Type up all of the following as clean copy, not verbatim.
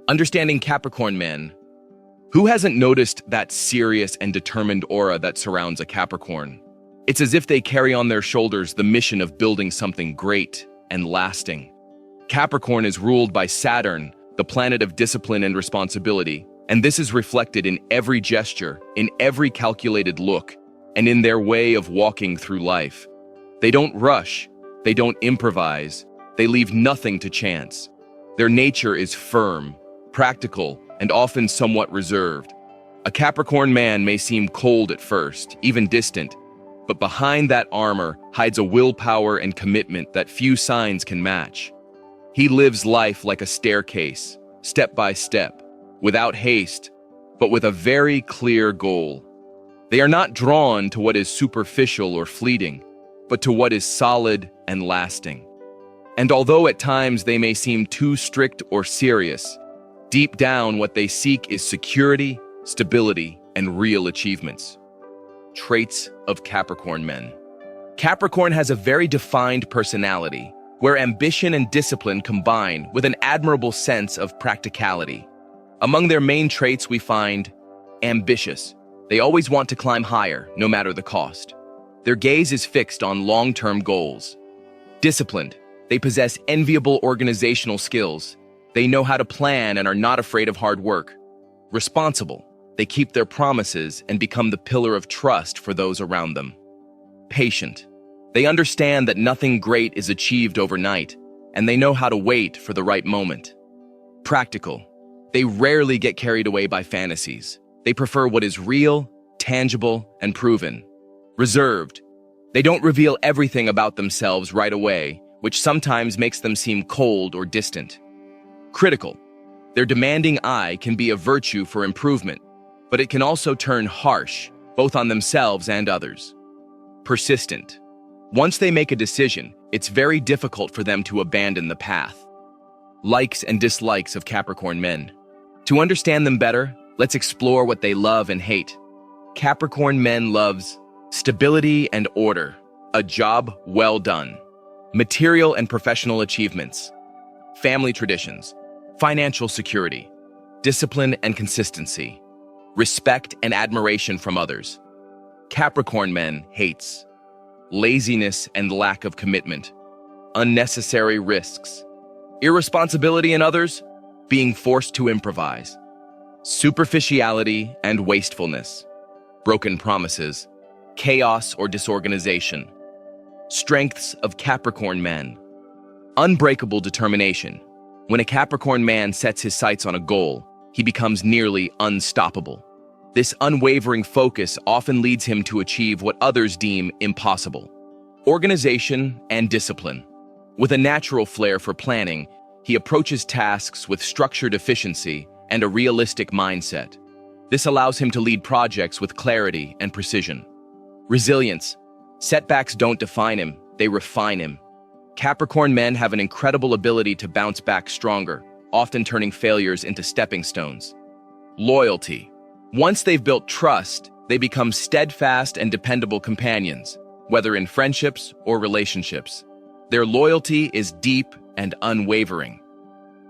Understanding Capricorn men. Who hasn't noticed that serious and determined aura that surrounds a Capricorn? It's as if they carry on their shoulders the mission of building something great and lasting. Capricorn is ruled by Saturn, the planet of discipline and responsibility, and this is reflected in every gesture, in every calculated look, and in their way of walking through life. They don't rush, they don't improvise, they leave nothing to chance. Their nature is firm, practical, and often somewhat reserved. A Capricorn man may seem cold at first, even distant, but behind that armor hides a willpower and commitment that few signs can match. He lives life like a staircase, step by step, without haste, but with a very clear goal. They are not drawn to what is superficial or fleeting, but to what is solid and lasting. And although at times they may seem too strict or serious, deep down what they seek is security, stability, and real achievements. Traits of Capricorn men. Capricorn has a very defined personality, where ambition and discipline combine with an admirable sense of practicality. Among their main traits we find ambitious. They always want to climb higher, no matter the cost. Their gaze is fixed on long-term goals. Disciplined. They possess enviable organizational skills. They know how to plan and are not afraid of hard work. Responsible. They keep their promises and become the pillar of trust for those around them. Patient. They understand that nothing great is achieved overnight, and they know how to wait for the right moment. Practical. They rarely get carried away by fantasies. They prefer what is real, tangible, and proven. Reserved. They don't reveal everything about themselves right away, which sometimes makes them seem cold or distant. Critical. Their demanding eye can be a virtue for improvement, but it can also turn harsh, both on themselves and others. Persistent. Once they make a decision, it's very difficult for them to abandon the path. Likes and dislikes of Capricorn men. To understand them better, let's explore what they love and hate. Capricorn men loves stability and order, a job well done, material and professional achievements, family traditions, financial security, discipline and consistency, respect and admiration from others. Capricorn men hates laziness and lack of commitment, unnecessary risks, irresponsibility in others, being forced to improvise, superficiality and wastefulness, broken promises, chaos or disorganization. Strengths of Capricorn men. Unbreakable determination. When a Capricorn man sets his sights on a goal, he becomes nearly unstoppable. This unwavering focus often leads him to achieve what others deem impossible. Organization and discipline. With a natural flair for planning, he approaches tasks with structured efficiency and a realistic mindset. This allows him to lead projects with clarity and precision. Resilience. Setbacks don't define him, they refine him. Capricorn men have an incredible ability to bounce back stronger, often turning failures into stepping stones. Loyalty. Once they've built trust, they become steadfast and dependable companions, whether in friendships or relationships. Their loyalty is deep and unwavering.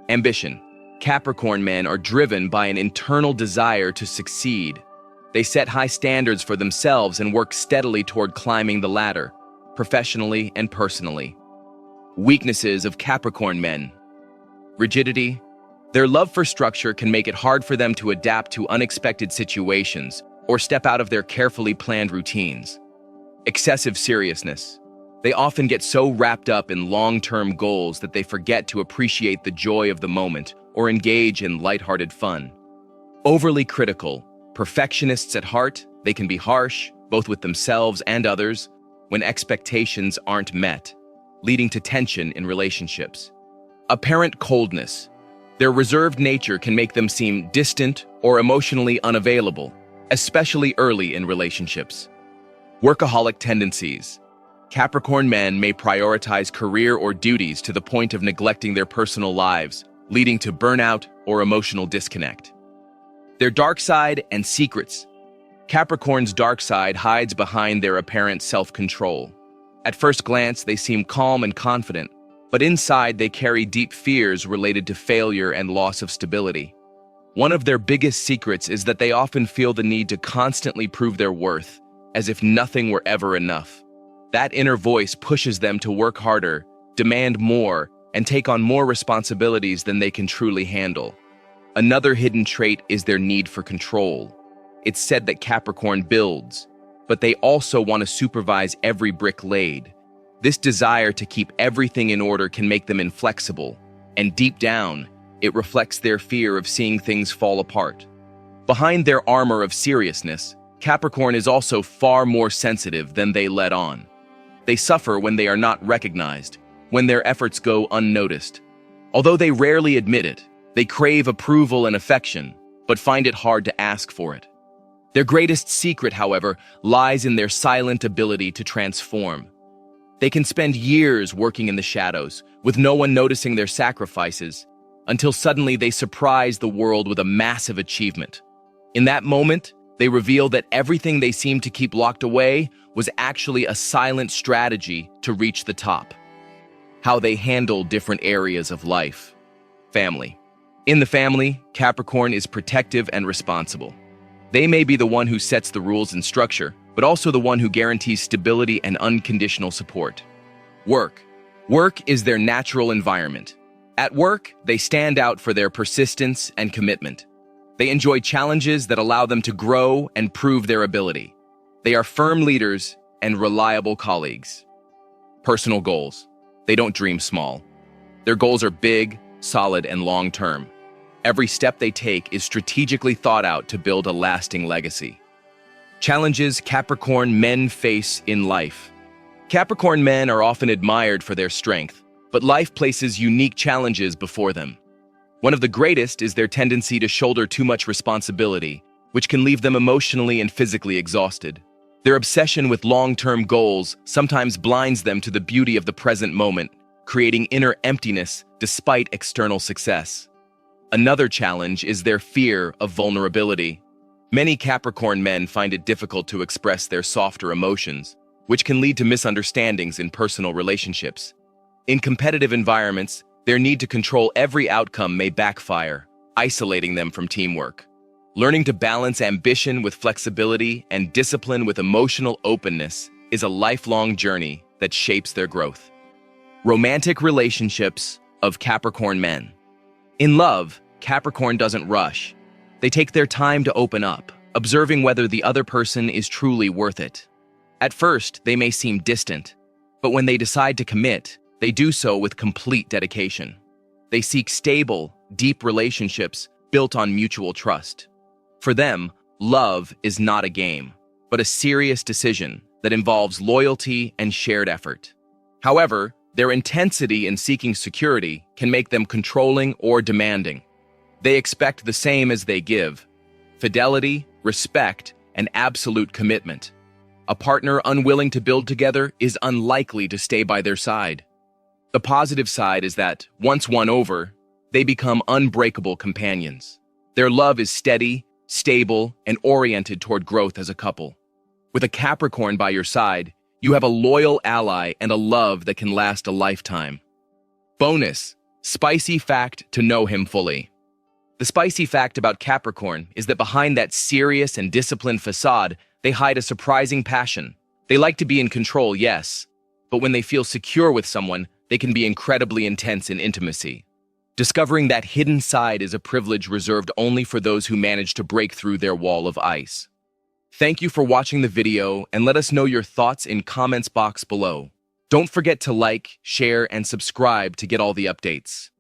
Ambition. Capricorn men are driven by an internal desire to succeed. They set high standards for themselves and work steadily toward climbing the ladder, professionally and personally. Weaknesses of Capricorn men. Rigidity. Their love for structure can make it hard for them to adapt to unexpected situations or step out of their carefully planned routines. Excessive seriousness. They often get so wrapped up in long-term goals that they forget to appreciate the joy of the moment or engage in lighthearted fun. Overly critical. Perfectionists at heart, they can be harsh, both with themselves and others, when expectations aren't met, leading to tension in relationships. Apparent coldness. Their reserved nature can make them seem distant or emotionally unavailable, especially early in relationships. Workaholic tendencies. Capricorn men may prioritize career or duties to the point of neglecting their personal lives, leading to burnout or emotional disconnect. Their dark side and secrets. Capricorn's dark side hides behind their apparent self-control. At first glance, they seem calm and confident, But inside, they carry deep fears related to failure and loss of stability. One of their biggest secrets is that they often feel the need to constantly prove their worth, as if nothing were ever enough. That inner voice pushes them to work harder, demand more, and take on more responsibilities than they can truly handle. Another hidden trait is their need for control. It's said that Capricorn builds, but they also want to supervise every brick laid. This desire to keep everything in order can make them inflexible, and deep down, it reflects their fear of seeing things fall apart. Behind their armor of seriousness, Capricorn is also far more sensitive than they let on. They suffer when they are not recognized, when their efforts go unnoticed. Although they rarely admit it, they crave approval and affection, but find it hard to ask for it. Their greatest secret, however, lies in their silent ability to transform. They can spend years working in the shadows, with no one noticing their sacrifices, until suddenly they surprise the world with a massive achievement. In that moment, they reveal that everything they seemed to keep locked away was actually a silent strategy to reach the top. How they handle different areas of life. Family. In the family, Capricorn is protective and responsible. They may be the one who sets the rules and structure, but also the one who guarantees stability and unconditional support. Work. Work is their natural environment. At work, they stand out for their persistence and commitment. They enjoy challenges that allow them to grow and prove their ability. They are firm leaders and reliable colleagues. Personal goals. They don't dream small. Their goals are big, solid, and long-term. Every step they take is strategically thought out to build a lasting legacy. Challenges Capricorn men face in life. Capricorn men are often admired for their strength, but life places unique challenges before them. One of the greatest is their tendency to shoulder too much responsibility, which can leave them emotionally and physically exhausted. Their obsession with long-term goals sometimes blinds them to the beauty of the present moment, creating inner emptiness despite external success. Another challenge is their fear of vulnerability. Many Capricorn men find it difficult to express their softer emotions, which can lead to misunderstandings in personal relationships. In competitive environments, their need to control every outcome may backfire, isolating them from teamwork. Learning to balance ambition with flexibility and discipline with emotional openness is a lifelong journey that shapes their growth. Romantic relationships of Capricorn men. In love, Capricorn doesn't rush. They take their time to open up, observing whether the other person is truly worth it. At first, they may seem distant, but when they decide to commit, they do so with complete dedication. They seek stable, deep relationships built on mutual trust. For them, love is not a game, but a serious decision that involves loyalty and shared effort. However, their intensity in seeking security can make them controlling or demanding. They expect the same as they give: fidelity, respect, and absolute commitment. A partner unwilling to build together is unlikely to stay by their side. The positive side is that, once won over, they become unbreakable companions. Their love is steady, stable, and oriented toward growth as a couple. With a Capricorn by your side, you have a loyal ally and a love that can last a lifetime. Bonus: spicy fact to know him fully. The spicy fact about Capricorn is that behind that serious and disciplined facade, they hide a surprising passion. They like to be in control, yes, but when they feel secure with someone, they can be incredibly intense in intimacy. Discovering that hidden side is a privilege reserved only for those who manage to break through their wall of ice. Thank you for watching the video, and let us know your thoughts in comments box below. Don't forget to like, share, and subscribe to get all the updates.